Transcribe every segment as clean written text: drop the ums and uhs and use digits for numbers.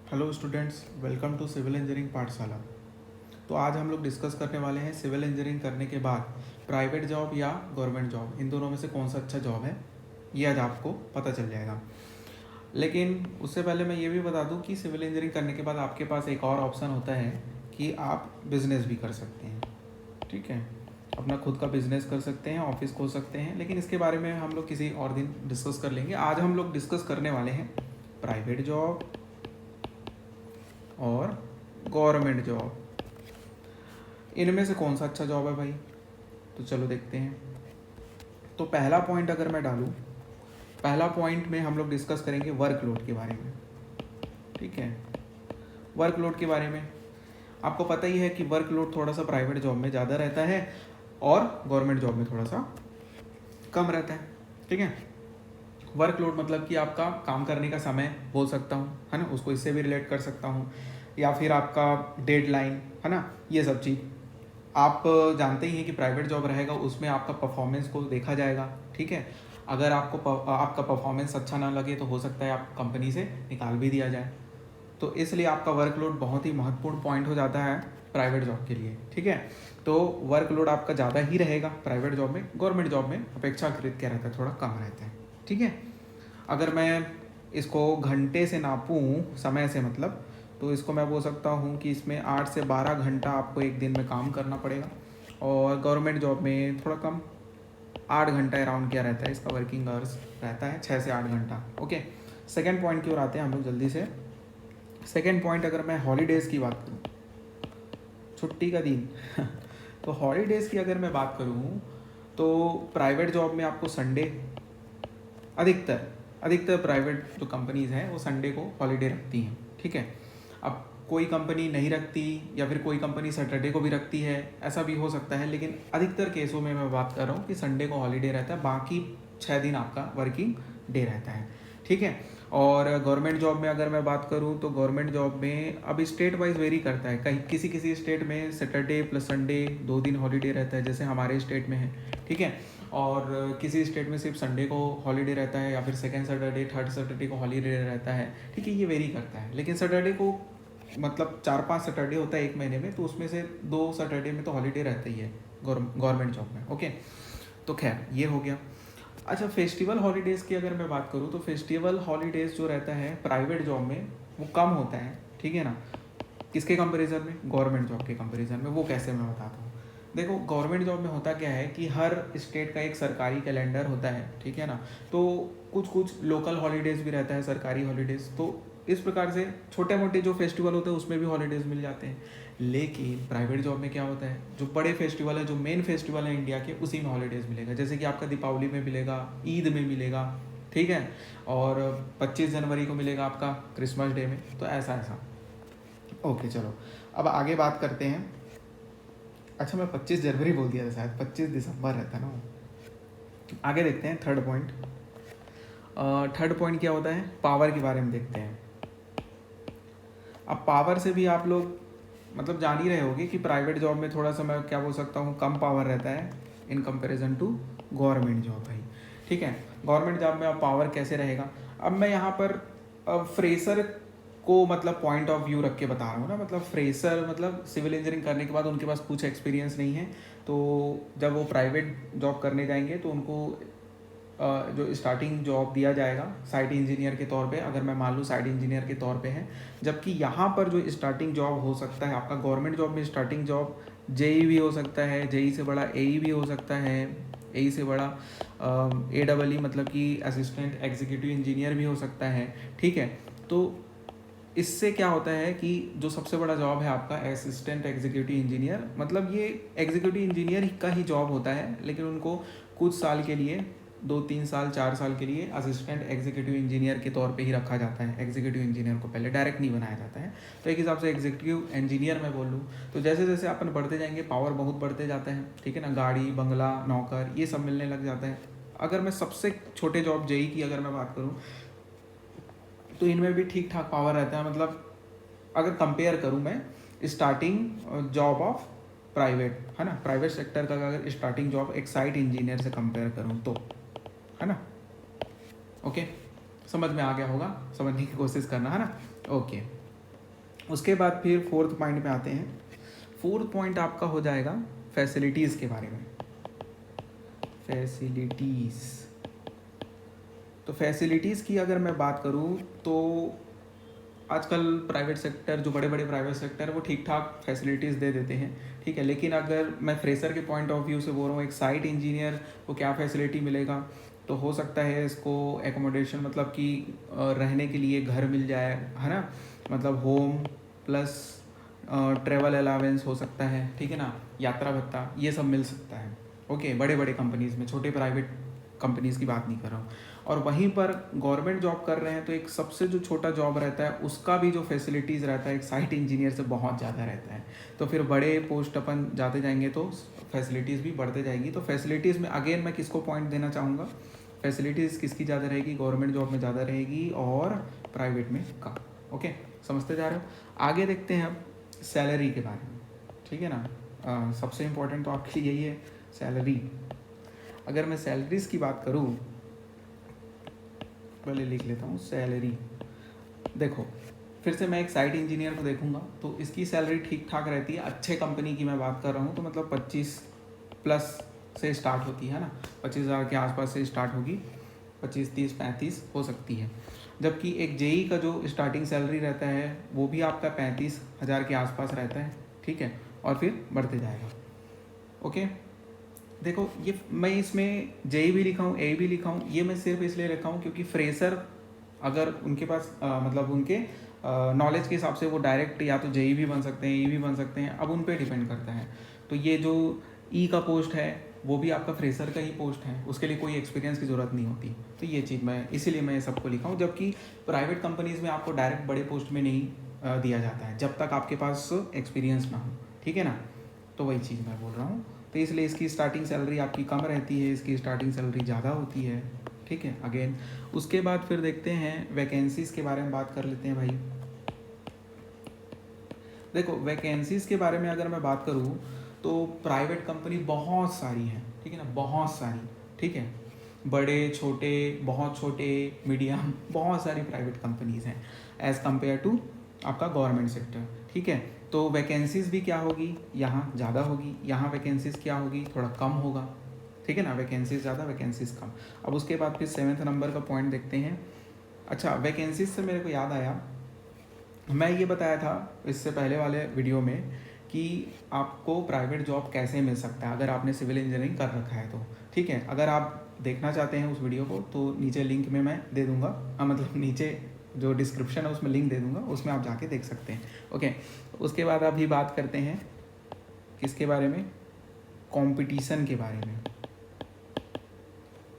Hello students, welcome to civil engineering Pathshala. तो आज हम लोग डिस्कस करने वाले हैं सिविल इंजीनियरिंग करने के बाद प्राइवेट जॉब या गवर्नमेंट जॉब, इन दोनों में से कौन सा अच्छा जॉब है, ये आज आपको पता चल जाएगा। लेकिन उससे पहले मैं ये भी बता दूं कि सिविल इंजीनियरिंग करने के बाद आपके पास एक और ऑप्शन होता है कि आप बिज़नेस भी कर सकते हैं। ठीक है, अपना खुद का बिजनेस कर सकते हैं, ऑफिस खोल सकते हैं, लेकिन इसके बारे में हम लोग किसी और दिन डिस्कस कर लेंगे। आज हम लोग डिस्कस करने वाले हैं प्राइवेट जॉब और गवर्नमेंट जॉब, इनमें से कौन सा अच्छा जॉब है भाई। तो चलो देखते हैं। तो पहला पॉइंट अगर मैं डालूँ, पहला पॉइंट में हम लोग डिस्कस करेंगे वर्कलोड के बारे में। ठीक है, वर्कलोड के बारे में आपको पता ही है कि वर्कलोड थोड़ा सा प्राइवेट जॉब में ज़्यादा रहता है और गवर्नमेंट जॉब में थोड़ा सा कम रहता है। ठीक है, वर्कलोड मतलब कि आपका काम करने का समय बोल सकता हूँ, है ना, उसको इससे भी रिलेट कर सकता हूँ, या फिर आपका डेडलाइन, है ना, ये सब चीज़। आप जानते ही हैं कि प्राइवेट जॉब रहेगा उसमें आपका परफॉर्मेंस को देखा जाएगा। ठीक है, अगर आपका परफॉर्मेंस अच्छा ना लगे तो हो सकता है आप कंपनी से निकाल भी दिया जाए। तो इसलिए आपका वर्कलोड बहुत ही महत्वपूर्ण पॉइंट हो जाता है प्राइवेट जॉब के लिए। ठीक है, तो वर्कलोड आपका ज़्यादा ही रहेगा प्राइवेट जॉब में। गवर्नमेंट जॉब में अपेक्षाकृत क्या रहता है, थोड़ा कम रहता है। ठीक है, अगर मैं इसको घंटे से नापूँ, समय से मतलब, तो इसको मैं बोल सकता हूँ कि इसमें 8 से 12 घंटा आपको एक दिन में काम करना पड़ेगा। और गवर्नमेंट जॉब में थोड़ा कम, 8 घंटा अराउंड क्या रहता है, इसका वर्किंग आवर्स रहता है 6 से 8 घंटा। ओके, सेकेंड पॉइंट की ओर आते हैं हम लोग जल्दी से। सेकेंड पॉइंट, अगर मैं हॉलीडेज़ की बात करूँ, छुट्टी का दिन तो हॉलीडेज़ की अगर मैं बात करूँ तो प्राइवेट जॉब में आपको संडे, अधिकतर अधिकतर प्राइवेट जो कंपनीज़ हैं वो संडे को हॉलीडे रखती हैं। ठीक है, अब कोई कंपनी नहीं रखती या फिर कोई कंपनी सैटरडे को भी रखती है, ऐसा भी हो सकता है, लेकिन अधिकतर केसों में मैं बात कर रहा हूँ कि संडे को हॉलीडे रहता है, बाकी 6 दिन आपका वर्किंग डे रहता है। ठीक है, और गवर्नमेंट जॉब में अगर मैं बात करूँ तो गवर्नमेंट जॉब में अब स्टेट वाइज वेरी करता है, कहीं किसी किसी स्टेट में सैटरडे प्लस संडे 2 दिन हॉलीडे रहता है, जैसे हमारे स्टेट में है। ठीक है, और किसी स्टेट में सिर्फ संडे को हॉलीडे रहता है, या फिर सेकेंड सैटरडे थर्ड सैटरडे को हॉलीडे रहता है। ठीक है, ये वेरी करता है, लेकिन सैटरडे को मतलब 4-5 सैटरडे होता है एक महीने में, तो उसमें से 2 सैटरडे में तो हॉलीडे रहता ही है गवर्नमेंट जॉब में। ओके, तो खैर ये हो गया। अच्छा, फेस्टिवल हॉलीडेज़ की अगर मैं बात करूँ तो फेस्टिवल हॉलीडेज़ जो रहता है प्राइवेट जॉब में वो कम होता है। ठीक है ना, किसके कंपैरिजन में, गवर्नमेंट जॉब के कंपैरिजन में। वो कैसे, मैं बताता हूँ। देखो, गवर्नमेंट जॉब में होता क्या है कि हर स्टेट का एक सरकारी कैलेंडर होता है। ठीक है ना, तो कुछ कुछ लोकल हॉलीडेज़ भी रहता है, सरकारी हॉलीडेज़। तो इस प्रकार से छोटे मोटे जो फेस्टिवल होते हैं उसमें भी हॉलीडेज़ मिल जाते हैं। लेकिन प्राइवेट जॉब में क्या होता है, जो बड़े फेस्टिवल है, जो मेन फेस्टिवल है इंडिया के, उसी में हॉलीडेज़ मिलेगा। जैसे कि आपका दीपावली में मिलेगा, ईद में मिलेगा, ठीक है, और 25 जनवरी को मिलेगा आपका क्रिसमस डे में। तो ऐसा ऐसा। ओके, चलो अब आगे बात करते हैं। अच्छा, मैं 25 जनवरी बोल दिया था, शायद 25 दिसंबर रहता है ना वो। आगे देखते हैं थर्ड पॉइंट। थर्ड पॉइंट क्या होता है, पावर के बारे में देखते हैं। अब पावर से भी आप लोग मतलब जान ही रहे होगे कि प्राइवेट जॉब में थोड़ा सा, मैं क्या बोल सकता हूँ, कम पावर रहता है in comparison to government job भाई। ठीक है, गवर्नमेंट जॉब में अब पावर कैसे रहेगा। अब मैं यहाँ पर फ्रेशर को मतलब पॉइंट ऑफ व्यू रख के बता रहा हूँ ना, मतलब फ्रेशर मतलब सिविल इंजीनियरिंग करने के बाद उनके पास कुछ एक्सपीरियंस नहीं है, तो जब वो प्राइवेट जॉब करने जाएंगे तो उनको जो स्टार्टिंग जॉब दिया जाएगा साइट इंजीनियर के तौर पे, अगर मैं मान लूँ साइट इंजीनियर के तौर पे है। जबकि यहाँ पर जो स्टार्टिंग जॉब हो सकता है आपका गवर्नमेंट जॉब में, स्टार्टिंग जॉब जेई भी हो सकता है, जेई से बड़ा एई भी हो सकता है, एई से बड़ा AEE मतलब कि असिस्टेंट एग्जीक्यूटिव इंजीनियर भी हो सकता है। ठीक है, तो इससे क्या होता है कि जो सबसे बड़ा जॉब है आपका असिस्टेंट एग्जीक्यूटिव इंजीनियर, मतलब ये एग्जीक्यूटिव इंजीनियर का ही जॉब होता है, लेकिन उनको कुछ साल के लिए, 2-3 साल 4 साल के लिए असिस्टेंट एग्जीक्यूटिव इंजीनियर के तौर पे ही रखा जाता है। एग्जीक्यूटिव इंजीनियर को पहले डायरेक्ट नहीं बनाया जाता है। तो एक हिसाब से एग्जीक्यूटिव इंजीनियर मैं बोल लूँ तो जैसे जैसे अपन बढ़ते जाएंगे पावर बहुत बढ़ते जाते हैं। ठीक है ना, गाड़ी बंगला नौकर ये सब मिलने लग जाता है। अगर मैं सबसे छोटे जॉब जेई की अगर मैं बात करूँ तो इनमें भी ठीक ठाक पावर रहता है। मतलब अगर कंपेयर करूँ मैं स्टार्टिंग जॉब ऑफ प्राइवेट, है ना, प्राइवेट सेक्टर का अगर स्टार्टिंग जॉब एक साइट इंजीनियर से कंपेयर करूँ तो, है ना। ओके, समझ में आ गया होगा, समझने की कोशिश करना, है ना। ओके, उसके बाद फिर फोर्थ पॉइंट में आते हैं। फोर्थ पॉइंट आपका हो जाएगा फैसिलिटीज़ के बारे में। फैसिलिटीज़, तो फैसिलिटीज़ की अगर मैं बात करूँ तो आजकल प्राइवेट सेक्टर, जो बड़े बड़े प्राइवेट सेक्टर वो ठीक ठाक फैसिलिटीज़ दे देते हैं, ठीक है। लेकिन अगर मैं फ्रेशर के पॉइंट ऑफ व्यू से बोल रहा हूँ, एक साइट इंजीनियर को क्या फैसिलिटी मिलेगा, तो हो सकता है इसको एकोमोडेशन, मतलब कि रहने के लिए घर मिल जाए, है ना, मतलब होम प्लस ट्रेवल अलावेंस हो सकता है, ठीक है ना, यात्रा भत्ता, ये सब मिल सकता है। ओके, बड़े बड़े कंपनीज़ में, छोटे प्राइवेट कंपनीज़ की बात नहीं कर रहा हूँ। और वहीं पर गवर्नमेंट जॉब कर रहे हैं तो एक सबसे जो छोटा जॉब रहता है उसका भी जो फैसिलिटीज़ रहता है एक साइट इंजीनियर से बहुत ज़्यादा रहता है। तो फिर बड़े पोस्ट अपन जाते जाएंगे तो फैसिलिटीज़ भी बढ़ते जाएगी। तो फैसिलिटीज़ में अगेन मैं किसको पॉइंट देना चाहूँगा, फैसिलिटीज़ किसकी ज़्यादा रहेगी, गवर्नमेंट जॉब में ज़्यादा रहेगी और प्राइवेट में कम। ओके, समझते जा रहे हो। आगे देखते हैं अब सैलरी के बारे में, ठीक है ना। सबसे इम्पोर्टेंट तो आपके यही है, सैलरी। अगर मैं सैलरीज़ की बात करूँ, पहले लिख लेता हूँ सैलरी। देखो, फिर से मैं एक साइट इंजीनियर को देखूंगा तो इसकी सैलरी ठीक ठाक रहती है। अच्छे कंपनी की मैं बात कर रहा हूँ तो मतलब 25 प्लस से स्टार्ट होती है ना, 25,000 के आसपास से स्टार्ट होगी, 25, 30, 35 हो सकती है। जबकि एक जेई का जो स्टार्टिंग सैलरी रहता है वो भी आपका 35,000 के आसपास रहता है, ठीक है, और फिर बढ़ते जाएगा। ओके, देखो ये मैं इसमें जेई भी लिखा हूँ, ए भी लिखा हूँ, ये मैं सिर्फ इसलिए लिखा हूँ क्योंकि फ्रेशर अगर उनके पास मतलब उनके नॉलेज के हिसाब से वो डायरेक्ट या तो जेई भी बन सकते हैं, ई भी बन सकते हैं, अब उन पे डिपेंड करता है। तो ये जो ई का पोस्ट है वो भी आपका फ्रेशर का ही पोस्ट है, उसके लिए कोई एक्सपीरियंस की ज़रूरत नहीं होती। तो ये चीज़ मैं इसीलिए मैं सबको लिखा हूँ। जबकि प्राइवेट कंपनीज़ में आपको डायरेक्ट बड़े पोस्ट में नहीं दिया जाता है जब तक आपके पास एक्सपीरियंस ना हो, ठीक है ना। तो वही चीज़ मैं बोल रहा हूँ। तो इसलिए इसकी स्टार्टिंग सैलरी आपकी कम रहती है, इसकी स्टार्टिंग सैलरी ज़्यादा होती है, ठीक है। अगेन उसके बाद फिर देखते हैं वैकेंसीज़ के बारे में बात कर लेते हैं भाई। देखो, वैकेंसीज़ के बारे में अगर मैं बात करूँ तो प्राइवेट कंपनी बहुत सारी हैं, ठीक है ना, बहुत सारी, ठीक है, बड़े छोटे, बहुत छोटे, मीडियम, बहुत सारी प्राइवेट कंपनीज़ हैं एज़ कम्पेयर टू आपका गवर्नमेंट सेक्टर, ठीक है। तो वैकेंसीज़ भी क्या होगी, यहाँ ज़्यादा होगी, यहाँ वैकेंसीज़ क्या होगी, थोड़ा कम होगा, ठीक है ना, वैकेंसीज़ ज़्यादा, वैकेंसीज़ कम। अब उसके बाद फिर 7th नंबर का पॉइंट देखते हैं। अच्छा, वैकेंसीज़ से मेरे को याद आया, मैं ये बताया था इससे पहले वाले वीडियो में कि आपको प्राइवेट जॉब कैसे मिल सकता है अगर आपने सिविल इंजीनियरिंग कर रखा है तो, ठीक है। अगर आप देखना चाहते हैं उस वीडियो को तो नीचे लिंक में मैं दे दूँगा, मतलब नीचे जो डिस्क्रिप्शन है उसमें लिंक दे दूँगा, उसमें आप जाके देख सकते हैं। ओके, उसके बाद अभी बात करते हैं किसके बारे में, कंपटीशन के बारे में।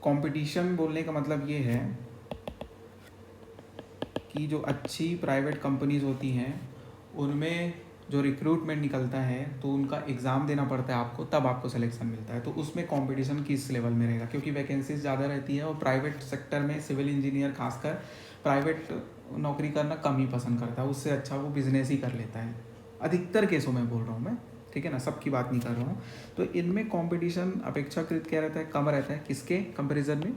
कंपटीशन बोलने का मतलब ये है कि जो अच्छी प्राइवेट कंपनीज़ होती हैं उनमें जो रिक्रूटमेंट निकलता है तो उनका एग्ज़ाम देना पड़ता है आपको, तब आपको सिलेक्शन मिलता है। तो उसमें कंपटीशन किस लेवल में रहेगा, क्योंकि वैकेंसीज ज़्यादा रहती है और प्राइवेट सेक्टर में सिविल इंजीनियर खासकर प्राइवेट नौकरी करना कम ही पसंद करता है, उससे अच्छा वो बिजनेस ही कर लेता है। अधिकतर केसों में बोल रहा हूँ मैं, ठीक है ना, सबकी बात नहीं कर रहा हूँ। तो इनमें कंपटीशन अपेक्षाकृत क्या रहता है, कम रहता है, किसके कंपेरिजन में,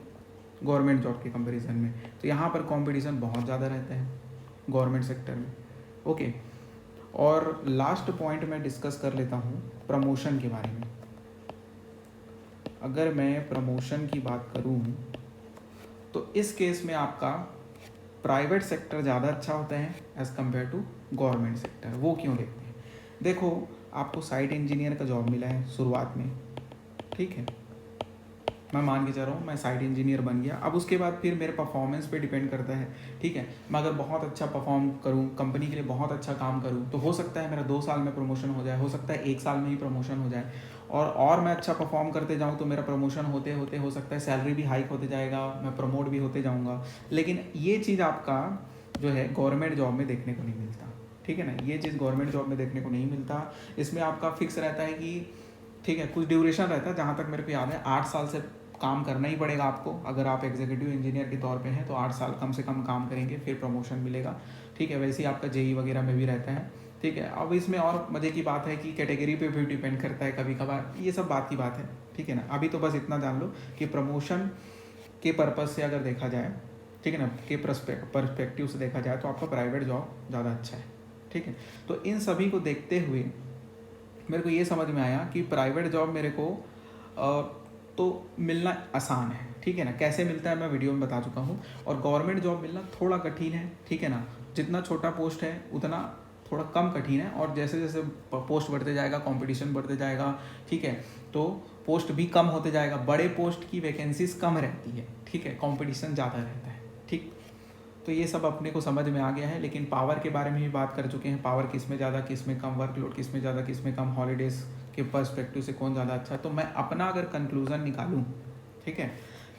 गवर्नमेंट जॉब के कंपैरिजन में। तो यहाँ पर कंपटीशन बहुत ज़्यादा रहता है गवर्नमेंट सेक्टर में। ओके, और लास्ट पॉइंट मैं डिस्कस कर लेता हूँ प्रमोशन के बारे में। अगर मैं प्रमोशन की बात करूँ तो इस केस में आपका प्राइवेट सेक्टर ज़्यादा अच्छा होता है as compare to government sector. वो क्यों देखते हैं, देखो आपको साइट इंजीनियर का जॉब मिला है शुरुआत में, ठीक है, मैं मान के चल रहा हूँ मैं साइट इंजीनियर बन गया। अब उसके बाद फिर मेरे परफॉर्मेंस पे डिपेंड करता है, ठीक है। मैं अगर बहुत अच्छा परफॉर्म करूँ, कंपनी के लिए बहुत अच्छा काम करूँ, तो हो सकता है मेरा 2 साल में प्रमोशन हो जाए, हो सकता है 1 साल में ही प्रमोशन हो जाए। और मैं अच्छा परफॉर्म करते जाऊँ तो मेरा प्रमोशन होते होते हो सकता है सैलरी भी हाइक होते जाएगा, मैं प्रमोट भी होते जाऊँगा। लेकिन ये चीज़ आपका जो है गवर्नमेंट जॉब में देखने को नहीं मिलता, ठीक है ना, ये चीज़ गवर्नमेंट जॉब में देखने को नहीं मिलता। इसमें आपका फिक्स रहता है कि ठीक है, कुछ ड्यूरेशन रहता है, जहाँ तक मेरे को याद है 8 साल से काम करना ही पड़ेगा आपको। अगर आप एग्जीक्यूटिव इंजीनियर के तौर पे हैं तो 8 साल कम से कम काम करेंगे फिर प्रमोशन मिलेगा, ठीक है। वैसे ही आपका जेई वगैरह में भी रहता है, ठीक है। अब इसमें और मज़े की बात है कि कैटेगरी पे भी डिपेंड करता है कभी कभार, ये सब बात की बात है, ठीक है ना। अभी तो बस इतना जान लो कि प्रमोशन के पर्पज़ से अगर देखा जाए, ठीक है ना, के पर्सपेक्टिव से देखा जाए तो आपका प्राइवेट जॉब ज़्यादा अच्छा है, ठीक है। तो इन सभी को देखते हुए मेरे को ये समझ में आया कि प्राइवेट जॉब मेरे को तो मिलना आसान है, ठीक है ना। कैसे मिलता है मैं वीडियो में बता चुका हूँ। और गवर्नमेंट जॉब मिलना थोड़ा कठिन है, ठीक है ना। जितना छोटा पोस्ट है उतना थोड़ा कम कठिन है, और जैसे जैसे पोस्ट बढ़ते जाएगा, कंपटीशन बढ़ते जाएगा, ठीक है, तो पोस्ट भी कम होते जाएगा। बड़े पोस्ट की वैकेंसीज कम रहती है, ठीक है, कंपटीशन ज़्यादा रहता है, ठीक। तो ये सब अपने को समझ में आ गया है। लेकिन पावर के बारे में भी बात कर चुके हैं, पावर किस में ज़्यादा, किस में कम, वर्कलोड किस में ज़्यादा, किस में कम, हॉलीडेज़ के पर्सपेक्टिव से कौन ज़्यादा अच्छा है। तो मैं अपना अगर कंक्लूज़न निकालूँ, ठीक है,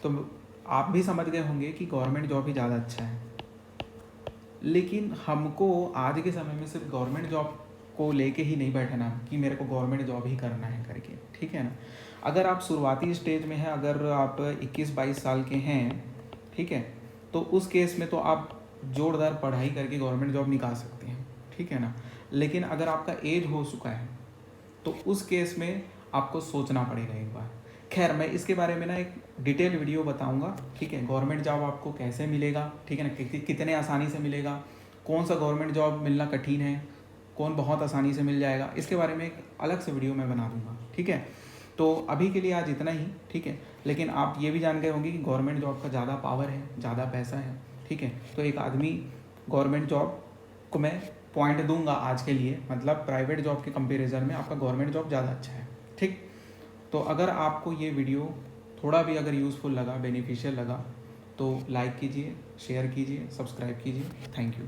तो आप भी समझ गए होंगे कि गवर्नमेंट जॉब ही ज़्यादा अच्छा है। लेकिन हमको आज के समय में सिर्फ गवर्नमेंट जॉब को लेके ही नहीं बैठना कि मेरे को गवर्नमेंट जॉब ही करना है करके, ठीक है ना। अगर आप शुरुआती स्टेज में हैं, अगर आप 21-22 साल के हैं, ठीक है, तो उस केस में तो आप जोरदार पढ़ाई करके गवर्नमेंट जॉब निकाल सकते हैं, ठीक है ना। लेकिन अगर आपका एज हो चुका है तो उस केस में आपको सोचना पड़ेगा एक बार। खैर, मैं इसके बारे में ना एक डिटेल वीडियो बताऊंगा, ठीक है। गवर्नमेंट जॉब आपको कैसे मिलेगा, ठीक है ना, कितने आसानी से मिलेगा, कौन सा गवर्नमेंट जॉब मिलना कठिन है, कौन बहुत आसानी से मिल जाएगा, इसके बारे में एक अलग से वीडियो मैं बना दूंगा, ठीक है। तो अभी के लिए आज इतना ही, ठीक है। लेकिन आप ये भी जान गए होंगे कि गवर्नमेंट जॉब का ज़्यादा पावर है, ज़्यादा पैसा है, ठीक है। तो एक आदमी गवर्नमेंट जॉब को मैं पॉइंट दूंगा आज के लिए, मतलब प्राइवेट जॉब के कंपेरिजन में आपका गवर्नमेंट जॉब ज़्यादा अच्छा है, ठीक। तो अगर आपको ये वीडियो थोड़ा भी अगर यूज़फुल लगा, बेनिफिशियल लगा, तो लाइक कीजिए, शेयर कीजिए, सब्सक्राइब कीजिए। Thank you.